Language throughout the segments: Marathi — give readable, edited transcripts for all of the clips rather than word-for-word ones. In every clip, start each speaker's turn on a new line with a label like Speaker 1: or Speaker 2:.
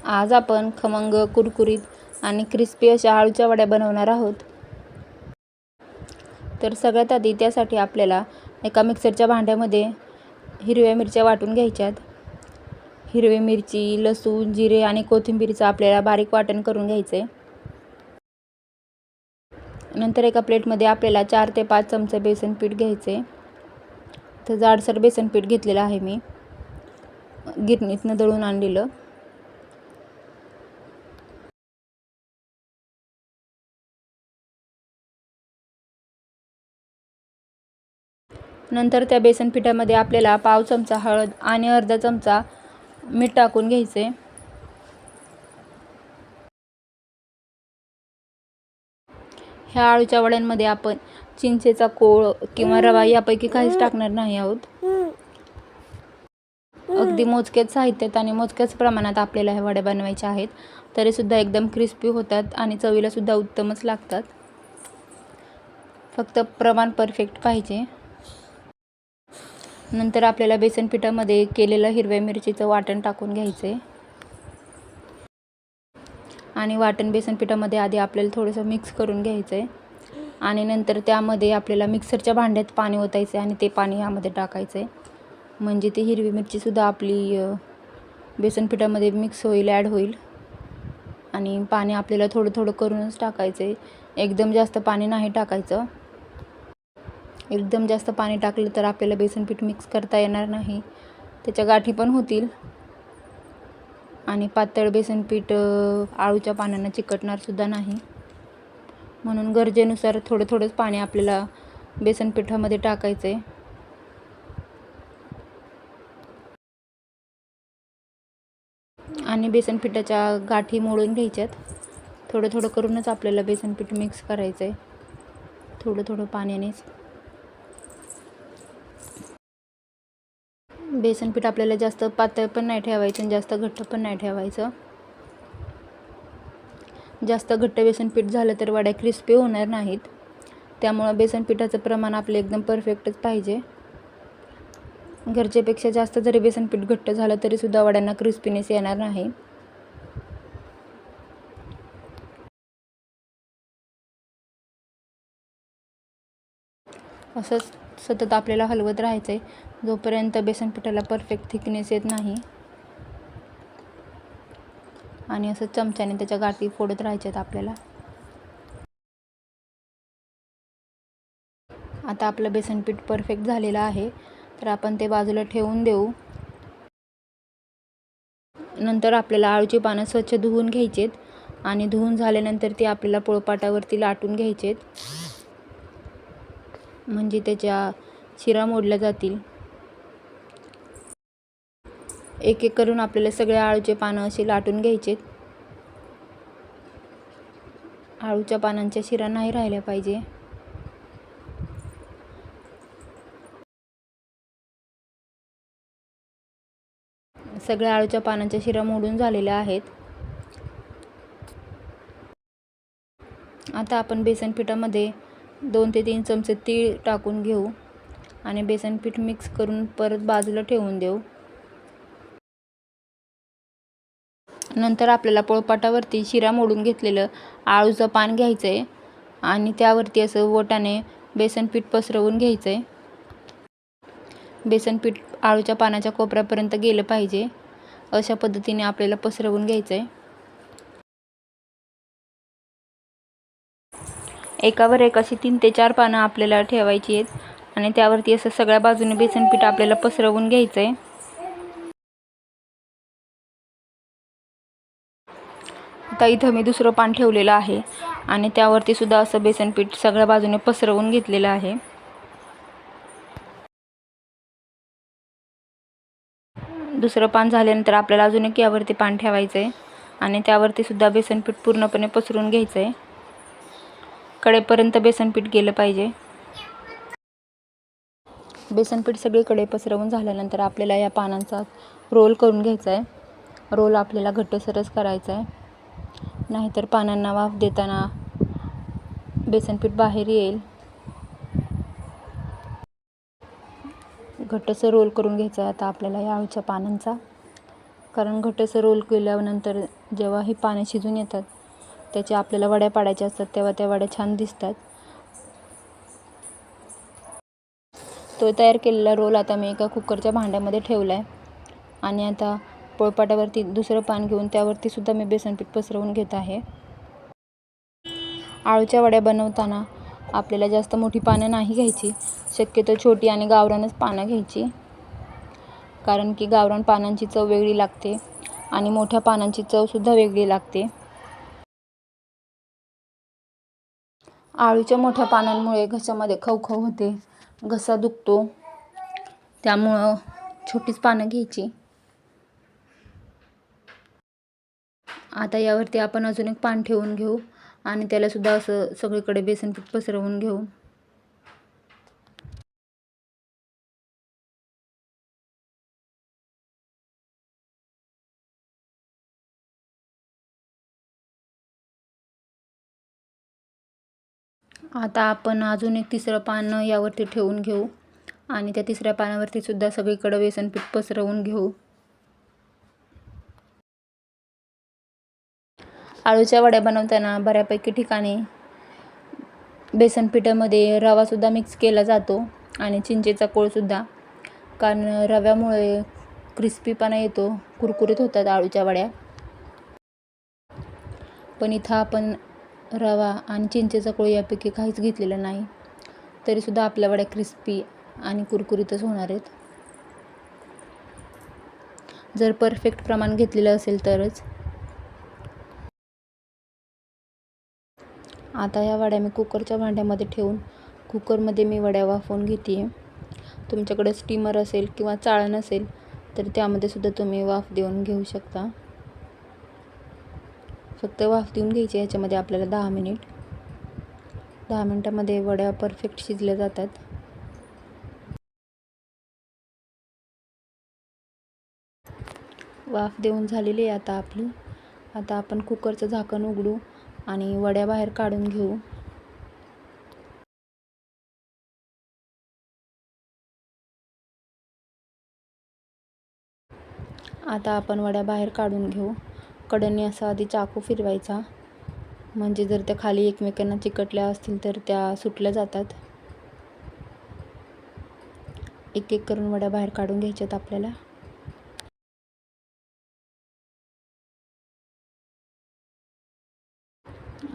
Speaker 1: आज आपण खमंग, कुरकुरीत आणि क्रिस्पी अशा आळूच्या वड्या बनवणार आहोत. तर सगळ्यात आधी त्यासाठी आपल्याला एका मिक्सरच्या भांड्यामध्ये हिरव्या मिरच्या वाटून घ्यायच्यात. हिरवी मिरची, लसूण, जिरे आणि कोथिंबीरचं आपल्याला बारीक वाटण करून घ्यायचं आहे. नंतर एका प्लेटमध्ये आपल्याला 4 ते 5 चमचे बेसन पीठ घ्यायचं आहे. तर जाडसर बेसन पीठ घेतलेलं आहे मी, गिरणीतनं दळून आणलेलं. नंतर त्या बेसन पिठामध्ये आपल्याला पाव चमचा हळद आणि अर्धा चमचा मीठ टाकून घ्यायचे. ह्या आळूच्या वड्यांमध्ये आपण चिंचेचा कोळ किंवा रवा यापैकी काहीच टाकणार नाही आहोत. अगदी मोजक्याच साहित्यात आणि मोजक्याच प्रमाणात आपल्याला ह्या वड्या बनवायच्या आहेत. तरीसुद्धा एकदम क्रिस्पी होतात आणि चवीलासुद्धा उत्तमच लागतात. फक्त प्रमाण परफेक्ट पाहिजे. नंतर आपल्याला बेसन पिठामध्ये केलेलं हिरव्या मिरचीचं वाटण टाकून घ्यायचं आहे. आणि वाटण बेसन पिठामध्ये आधी आपल्याला थोडंसं मिक्स करून घ्यायचं आहे. आणि नंतर त्यामध्ये आपल्याला मिक्सरच्या भांड्यात पाणी ओतायचं आहे आणि ते पाणी यामध्ये टाकायचं आहे. म्हणजे ती हिरवी मिरचीसुद्धा आपली बेसन पिठामध्ये मिक्स होईल, ॲड होईल. आणि पाणी आपल्याला थोडं थोडं करूनच टाकायचं आहे. एकदम जास्त पाणी नाही टाकायचं. एकदम जास्त पाणी टाकलं तर आपल्याला बेसन पीठ मिक्स करता येणार नाही, त्याच्या गाठी पण होतील. आणि पातळ बेसन पीठ आळूच्या पानांना चिकटणारसुद्धा नाही. म्हणून गरजेनुसार थोडं थोडंच पाणी आपल्याला बेसन पिठामध्ये टाकायचं आहे. आणि बेसन पिठाच्या गाठी मोडून घ्यायच्यात. थोडं थोडं करूनच आपल्याला बेसन पीठ मिक्स करायचं आहे, थोडं थोडं पाण्यानेच. बेसन पीठ आपल्याला जास्त पातळ पण नाही ठेवायचं आणि जास्त घट्ट पण नाही ठेवायचं. जास्त घट्ट बेसन पीठ झालं तर वड्या क्रिस्पी होणार नाहीत. त्यामुळं बेसन पिठाचं प्रमाण आपलं एकदम परफेक्टच पाहिजे. गरजेपेक्षा जास्त जरी बेसन पीठ घट्ट झालं तरीसुद्धा वड्यांना क्रिस्पीनेस येणार नाही. असंच सतत आपल्याला हलवत राहायचं आहे जोपर्यंत बेसन पिठाला परफेक्ट थिकनेस येत नाही. आणि असं चमच्याने त्याच्या गाठी फोडत राहायच्यात आपल्याला. आता आपलं बेसन पीठ परफेक्ट झालेलं आहे, तर आपण ते बाजूला ठेवून देऊ. नंतर आपल्याला आळूची पानं स्वच्छ धुवून घ्यायचेत आणि धुवून झाल्यानंतर ती आपल्याला पोळपाटावरती लाटून घ्यायचेत, म्हणजे त्याच्या शिरा मोडल्या जातील. एक एक करून आपल्याला सगळ्या आळूचे पानं अशी लाटून घ्यायचेत. आळूच्या पानांच्या शिरा नाही राहिल्या पाहिजे. सगळ्या आळूच्या पानांच्या शिरा मोडून झालेल्या आहेत. आता आपण बेसन पिठामध्ये 2 ते 3 चमचे तीळ टाकून घेऊ आणि बेसन पीठ मिक्स करून परत बाजूला ठेवून देऊ. नंतर आपल्याला पोळपाटावरती शिरा मोडून घेतलेलं आळूचं पान घ्यायचं आहे आणि त्यावरती असं बोटाने बेसन पीठ पसरवून घ्यायचं आहे. बेसन पीठ आळूच्या पानाच्या कोपऱ्यापर्यंत गेलं पाहिजे, अशा पद्धतीने आपल्याला पसरवून घ्यायचं आहे. एकावर एक अशी 3 ते 4 पानं आपल्याला ठेवायची आहेत आणि त्यावरती असं सगळ्या बाजूने बेसन पीठ आपल्याला पसरवून घ्यायचं आहे. आता इथं मी दुसरं पान ठेवलेलं आहे आणि त्यावरती सुद्धा असं बेसन पीठ सगळ्या बाजूने पसरवून घेतलेलं आहे. दुसरं पान झाल्यानंतर आपल्याला अजून एक यावरती पान ठेवायचं आहे आणि त्यावरती सुद्धा बेसन पीठ पूर्णपणे पसरून घ्यायचं आहे. कडेपर्यंत बेसन पीठ गेलं पाहिजे. बेसन पीठ सगळीकडे पसरवून झाल्यानंतर आपल्याला या पानांचा रोल करून घ्यायचा आहे. रोल आपल्याला घट्टसरच करायचा आहे, नाहीतर पानांना वाफ देताना बेसन पीठ बाहेर येईल. घट्टसर रोल करून घ्यायचा आहे आता आपल्याला या आळूच्या पानांचा. कारण घट्टसर रोल केल्यानंतर जेव्हा हे पाणी शिजून येतात त्याच्या आपल्याला वड्या पाडायच्या असतात तेव्हा त्या वड्या छान दिसतात. तो तयार केलेला रोल आता मी एका कुकरच्या भांड्यामध्ये ठेवला आहे आणि आता पोळपाटावरती दुसरं पान घेऊन त्यावरती सुद्धा मी बेसन पीठ पसरवून घेत आहे. आळूच्या वड्या बनवताना आपल्याला जास्त मोठी पानं नाही घ्यायची, शक्यतो छोटी आणि गावरानच पानं घ्यायची, कारण की गावरान पानांची चव वेगळी लागते आणि मोठ्या पानांची चवसुद्धा वेगळी लागते. आळूच्या मोठ्या पानांमुळे घशामध्ये खवखव होते, घसा दुखतो, त्यामुळं छोटीच पानं घ्यायची. आता यावरती आपण अजून एक पान ठेवून घेऊ आणि त्यालासुद्धा असं सगळीकडे बेसन पीठ पसरवून घेऊ. आता आपण अजून एक तिसरं पान यावरती ठेवून घेऊ आणि त्या तिसऱ्या पानावरती सुद्धा सगळीकडे बेसन पीठ पसरवून घेऊ. आळूच्या वड्या बनवताना बऱ्यापैकी ठिकाणी बेसन पिठामध्ये रवासुद्धा मिक्स केला जातो आणि चिंचेचा कोळसुद्धा, कारण रव्यामुळे क्रिस्पीपणा येतो, कुरकुरीत होतात आळूच्या वड्या. पण इथं आपण रवा आणि चिंचेचा कोळ यापैकी काहीच घेतलेलं नाही, तरीसुद्धा आपल्या वड्या क्रिस्पी आणि कुरकुरीतच होणार आहेत. जर परफेक्ट प्रमाण घेतलेलं असेल तरच. आता या वड्या मी कुकरच्या भांड्यामध्ये ठेवून कुकरमध्ये मी वड्या वाफवून घेते आहे. तुमच्याकडे स्टीमर असेल किंवा चाळण असेल तर त्यामध्ये सुद्धा तुम्ही वाफ देऊन घेऊ शकता. फक्त वाफ देऊन घ्यायची याच्यामध्ये आपल्याला 10 मिनिट. 10 मिनिटामध्ये वड्या परफेक्ट शिजल्या जातात. वाफ देऊन झालेली आहे आता आपली. आता आपण कुकरचं झाकण उघडू आणि वड्या बाहेर काढून घेऊ. आता आपण वड्या बाहेर काढून घेऊ. कडेने असा आधी चाकू फिरवायचा, म्हणजे जर त्या खाली एकमेकांना चिकटल्या असतील तर त्या सुटल्या जातात. एक एक करून वड्या बाहेर काढून घ्यायच्यात आपल्याला.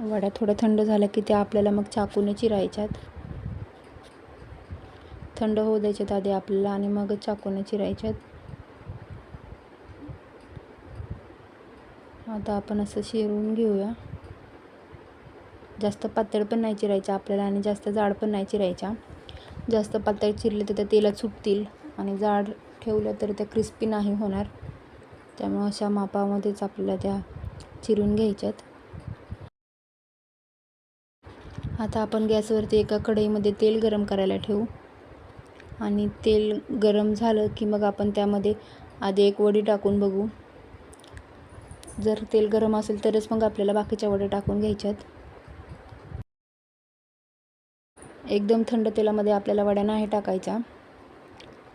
Speaker 1: वड्या थोड्या थंड झाल्या की त्या आपल्याला मग चाकूने चिरायच्यात. थंड होऊ द्यायच्यात आधी आपल्याला आणि मगच चाकूने चिरायच्यात. आता आपण असं चिरून घेऊया. जास्त पातळ पण नाही चिरायच्या आपल्याला आणि जास्त जाड पण नाही चिरायच्या. जास्त पातळ चिरले तर त्या तेलात सुटतील आणि जाड ठेवल्या तर त्या क्रिस्पी नाही होणार. त्यामुळे अशा मापामध्येच आपल्याला त्या चिरून घ्यायच्यात. आता आपण गॅसवरती एका कढईमध्ये तेल गरम करायला ठेवू आणि तेल गरम झालं की मग आपण त्यामध्ये आधी एक वडी टाकून बघू. जर तेल गरम असेल तरच मग आपल्याला बाकीच्या वड्या टाकून घ्यायच्यात. एकदम थंड तेलामध्ये आपल्याला वड्या नाही टाकायच्या,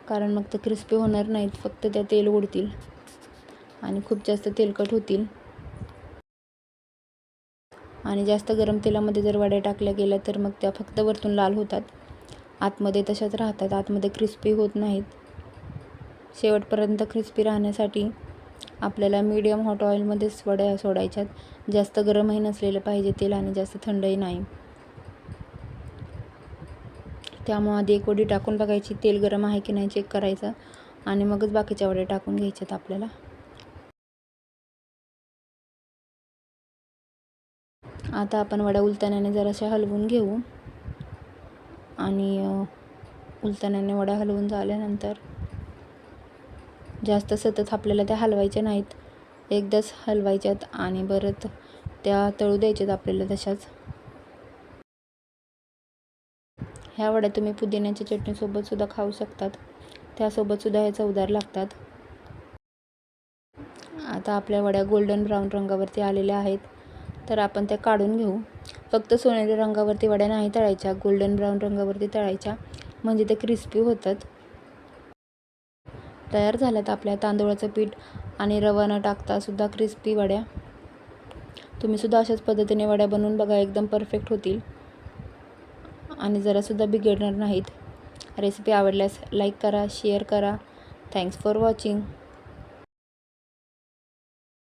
Speaker 1: कारण मग ते क्रिस्पी होणार नाहीत, फक्त त्या तेल उडतील आणि खूप जास्त तेलकट होतील. आणि जास्त गरम तेलामध्ये जर वड्या टाकल्या गेल्या तर मग त्या फक्त वरतून लाल होतात, आतमध्ये तशाच राहतात, आतमध्ये क्रिस्पी होत नाहीत. शेवटपर्यंत क्रिस्पी राहण्यासाठी आपल्याला मीडियम हॉट ऑइलमध्येच वड्या सोडायच्यात. जास्त गरमही नसलेलं पाहिजे तेल आणि जास्त थंडही नाही. त्यामुळे आधी एक वडी टाकून बघायची, तेल गरम आहे की नाही चेक करायचं आणि मगच बाकीच्या वड्या टाकून घ्यायच्यात आपल्याला. आता आपण वड्या उलताण्याने जराशा हलवून घेऊ आणि उलताण्याने वड्या हलवून झाल्यानंतर जास्त सतत आपल्याला त्या हलवायच्या नाहीत, एकदाच हलवायच्यात आणि परत त्या तळू द्यायच्यात आपल्याला तशाच. ह्या वड्या तुम्ही पुदिन्याच्या चटणीसोबत सुद्धा खाऊ शकतात, त्यासोबत सुद्धा ह्या चवदार लागतात. आता आपल्या वड्या गोल्डन ब्राऊन रंगावरती आलेल्या आहेत, तर आपण त्या काढून घेऊ. फक्त सोनेरी रंगावरती वड्या नाही तळायच्या, गोल्डन ब्राऊन रंगावरती तळायच्या, म्हणजे ते क्रिस्पी होतात. तयार झाल्यात आपल्या तांदूळाचं पीठ आणि रवा न टाकता सुद्धा क्रिस्पी वड्या. तुम्हीसुद्धा अशाच पद्धतीने वड्या बनवून बघा, एकदम परफेक्ट होतील आणि जरासुद्धा बिघडणार नाहीत. रेसिपी आवडल्यास लाईक करा, शेअर करा. Thanks for watching.